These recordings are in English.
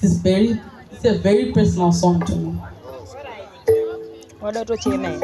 It's a very personal song to me. What do you mean?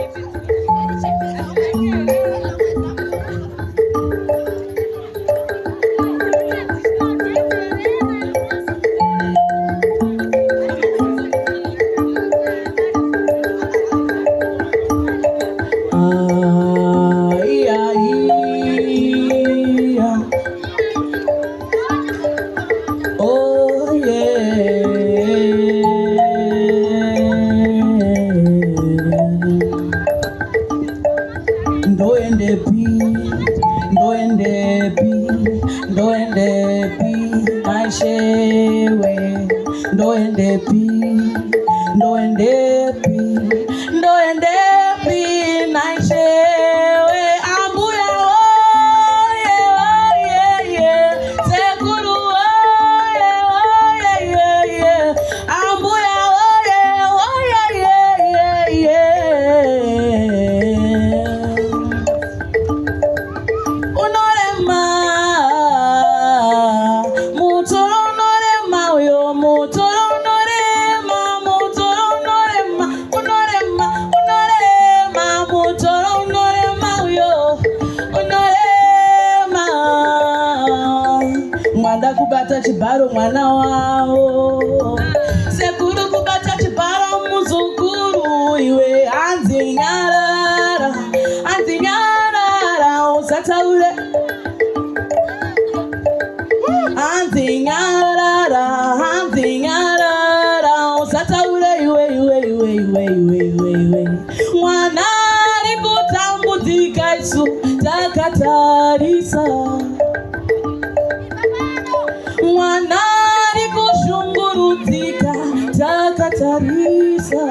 Kubata chibaro mwana wao sekuru kubata chibaro muzukuru iwe anzi nyarara usataule anzi nyarara usataule iwe mwana rikutambudzika isu takatarisa mwana rikushungurudzika takatarisa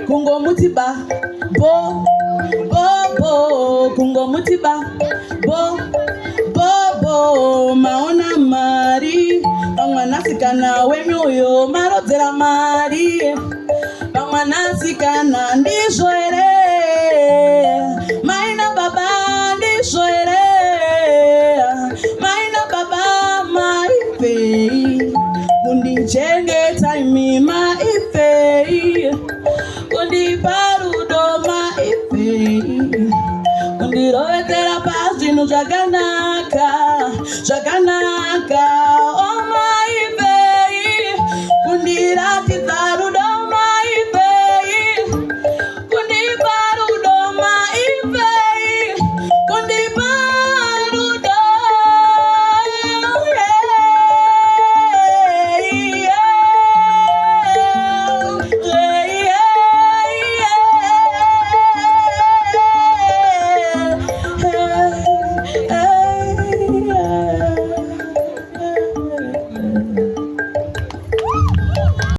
kungomuti ba bo kungomuti ba bo maona mari pamwanasikana wemyoyo marodzera mari pamwanasikana ndizvo ere